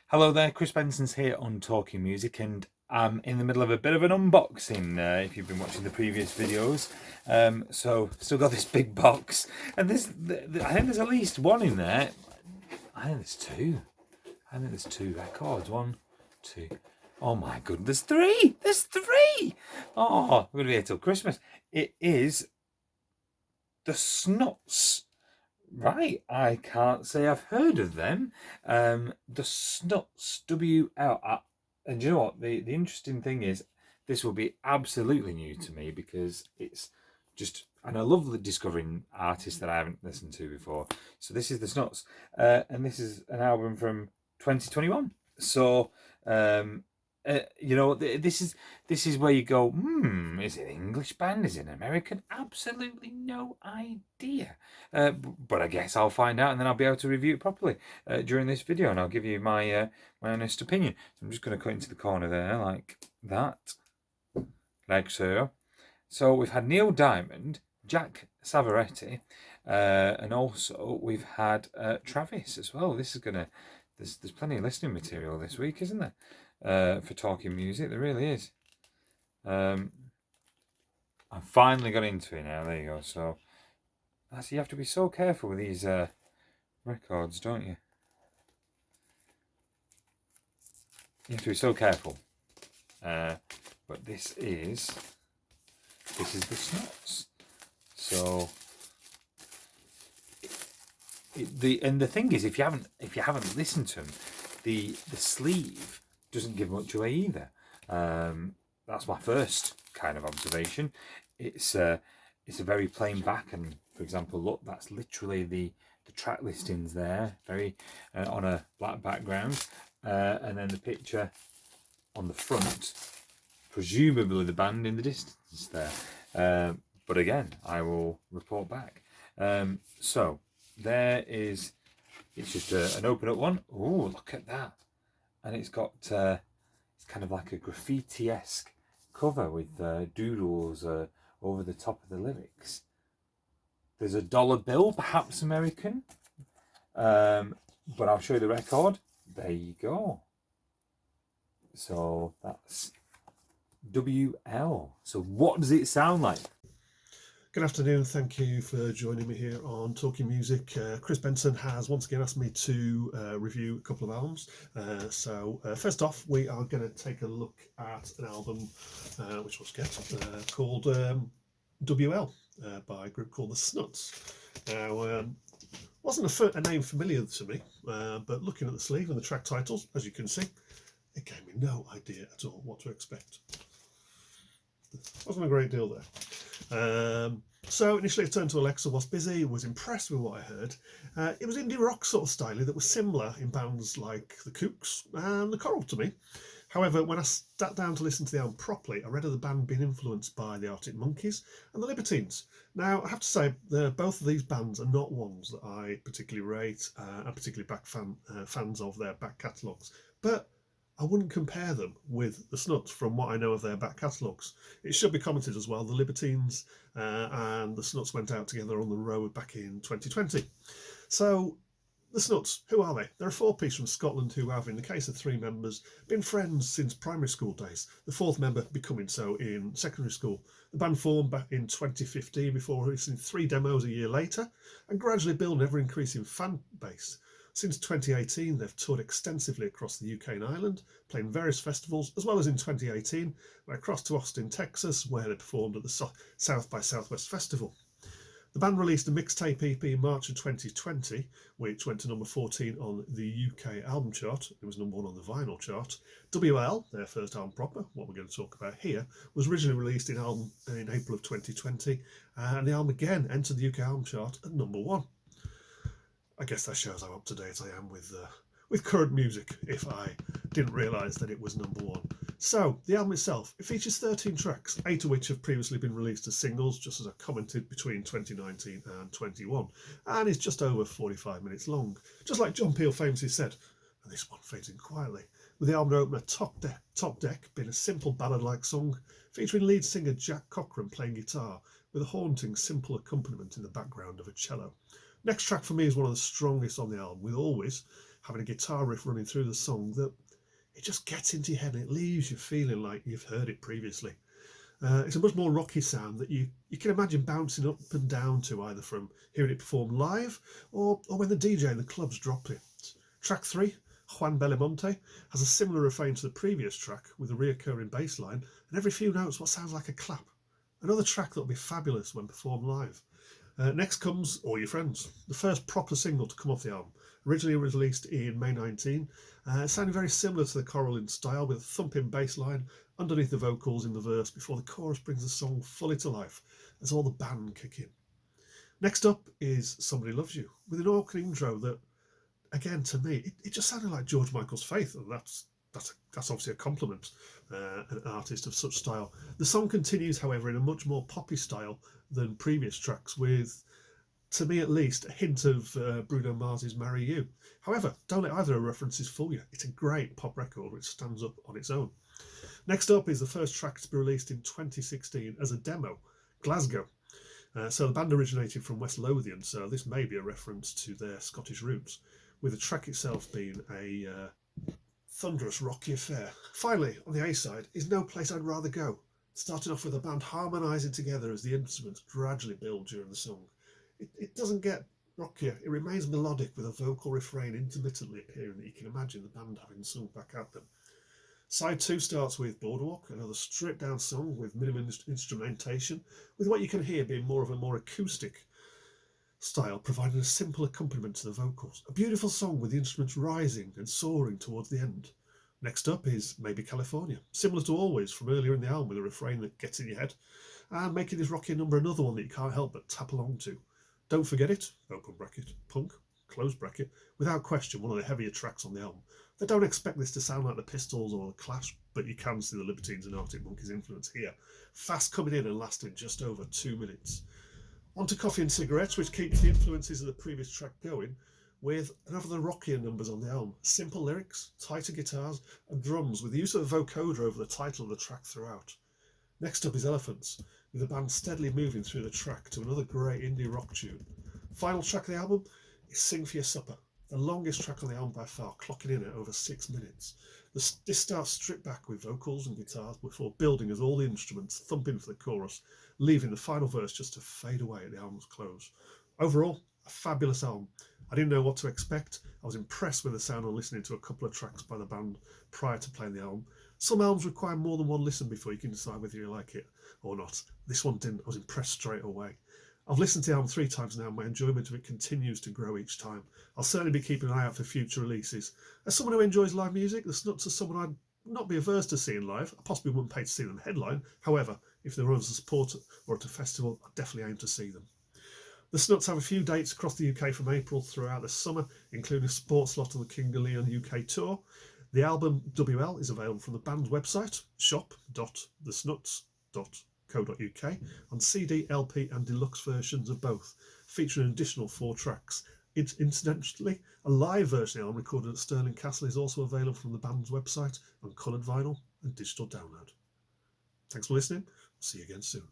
Hello there, Chris Benson's here on Talking Music, and I'm in the middle of a bit of an unboxing. If you've been watching the previous videos, so still got this big box, and I think there's at least one in there. I think there's two. I think there's two records. One, two. Oh my goodness, there's three. There's three. Oh, we're gonna be here till Christmas. It is the Snuts. Right, I can't say I've heard of them. The Snuts, WL. And you know what? The interesting thing is, this will be absolutely new to me because it's just, and I love discovering artists that I haven't listened to before. So this is the Snuts, and this is an album from 2021. So, this is where you go, is it an English band? Is it an American? Absolutely no idea. But I guess I'll find out, and then I'll be able to review it properly during this video, and I'll give you my honest opinion. So I'm just going to cut into the corner there like that, like so. So we've had Neil Diamond, Jack Savaretti, and also we've had Travis as well. There's plenty of listening material this week, isn't there? For Talking Music, there really is. I finally got into it now. There you go. So you have to be so careful with these records, don't you? You have to be so careful. But this is the Snuts. So the thing is, if you haven't listened to them, the sleeve doesn't give much away either. That's my first kind of observation. It's a very plain back, and for example, look, that's literally the track listings there, very on a black background, and then the picture on the front, presumably the band in the distance there. But again, I will report back. So there is. It's just an open up one. Oh, look at that! And it's got it's kind of like a graffiti-esque cover with doodles over the top of the lyrics. There's a dollar bill, perhaps American, but I'll show you the record. There you go. So that's WL. So what does it sound like? Good afternoon. Thank you for joining me here on Talking Music. Chris Benson has once again asked me to review a couple of albums. First off, we are going to take a look at an album which we'll get called WL by a group called the Snuts. Now, wasn't a name familiar to me, but looking at the sleeve and the track titles, as you can see, it gave me no idea at all what to expect. Wasn't a great deal there. So initially I turned to Alexa, was busy, was impressed with what I heard. It was indie rock sort of style that was similar in bands like the Kooks and the Coral to me. However, when I sat down to listen to the album properly, I read of the band being influenced by the Arctic Monkeys and the Libertines. Now, I have to say, both of these bands are not ones that I particularly rate and particularly fans of their back catalogues. But I wouldn't compare them with the Snuts from what I know of their back catalogues. It should be commented as well, the Libertines and the Snuts went out together on the road back in 2020. So, the Snuts, who are they? They're a four-piece from Scotland who have, in the case of three members, been friends since primary school days, the fourth member becoming so in secondary school. The band formed back in 2015 before releasing 3 demos a year later and gradually built an ever-increasing fan base. Since 2018, they've toured extensively across the UK and Ireland, playing various festivals, as well as in 2018, went across to Austin, Texas, where they performed at the South by Southwest Festival. The band released a mixtape EP in March of 2020, which went to number 14 on the UK album chart. It was number 1 on the vinyl chart. WL, their first album proper, what we're going to talk about here, was originally released in April of 2020, and the album again entered the UK album chart at number 1. I guess that shows how up to date I am with current music, if I didn't realise that it was number 1. So, the album itself, it features 13 tracks, 8 of which have previously been released as singles, just as I commented, between 2019 and 21, and is just over 45 minutes long. Just like John Peel famously said, and this one fades in quietly, with the album opener Top Deck being a simple ballad-like song, featuring lead singer Jack Cochran playing guitar, with a haunting, simple accompaniment in the background of a cello. Next track for me is one of the strongest on the album, with Always, having a guitar riff running through the song that it just gets into your head and it leaves you feeling like you've heard it previously. It's a much more rocky sound that you can imagine bouncing up and down to, either from hearing it performed live or when the DJ in the clubs drop it. Track 3, Juan Belamonte, has a similar refrain to the previous track with a reoccurring bass line and every few notes what sounds like a clap. Another track that will be fabulous when performed live. Next comes All Your Friends, the first proper single to come off the album. Originally released in May 19, sounding very similar to the choral in style, with a thumping bass line underneath the vocals in the verse before the chorus brings the song fully to life as all the band kick in. Next up is Somebody Loves You, with an organ intro that, again, to me, it just sounded like George Michael's Faith, and that's obviously a compliment, an artist of such style. The song continues, however, in a much more poppy style than previous tracks, with, to me at least, a hint of Bruno Mars's Marry You. However, don't let either of the references fool you. It's a great pop record which stands up on its own. Next up is the first track to be released in 2016 as a demo, Glasgow. So the band originated from West Lothian, so this may be a reference to their Scottish roots, with the track itself being a thunderous rocky affair. Finally, on the A-side is No Place I'd Rather Go, starting off with the band harmonising together as the instruments gradually build during the song. It doesn't get rockier, it remains melodic with a vocal refrain intermittently appearing that you can imagine the band having sung back at them. Side 2 starts with Boardwalk, another stripped down song with minimum instrumentation, with what you can hear being more of a more acoustic style, providing a simple accompaniment to the vocals. A beautiful song with the instruments rising and soaring towards the end. Next up is Maybe California, similar to Always from earlier in the album, with a refrain that gets in your head, and making this rocky number another one that you can't help but tap along to. Don't Forget It, open bracket, punk, close bracket, without question one of the heavier tracks on the album. They don't expect this to sound like the Pistols or the Clash, but you can see the Libertines and Arctic Monkeys influence here. Fast coming in and lasting just over 2 minutes. On to Coffee and Cigarettes, which keeps the influences of the previous track going, with another of the rockier numbers on the album. Simple lyrics, tighter guitars, and drums, with the use of a vocoder over the title of the track throughout. Next up is Elephants, with the band steadily moving through the track to another great indie rock tune. Final track of the album is Sing for Your Supper, the longest track on the album by far, clocking in at over 6 minutes. This starts stripped back with vocals and guitars before building as all the instruments thumping for the chorus, leaving the final verse just to fade away at the album's close. Overall, a fabulous album. I didn't know what to expect. I was impressed with the sound on listening to a couple of tracks by the band prior to playing the album. Some albums require more than one listen before you can decide whether you like it or not. This one didn't. I was impressed straight away. I've listened to the album 3 times now, and my enjoyment of it continues to grow each time. I'll certainly be keeping an eye out for future releases. As someone who enjoys live music, the Snuts are someone I'd not be averse to seeing live. I possibly wouldn't pay to see them headline. However, if they were on as a support or at a festival, I'd definitely aim to see them. The Snuts have a few dates across the UK from April throughout the summer, including a sports slot on the King of Leon UK tour. The album WL is available from the band's website, shop.thesnuts.co.uk, on CD, LP and deluxe versions of both, featuring an additional 4 tracks. Incidentally, a live version of the album recorded at Stirling Castle is also available from the band's website on coloured vinyl and digital download. Thanks for listening. I'll see you again soon.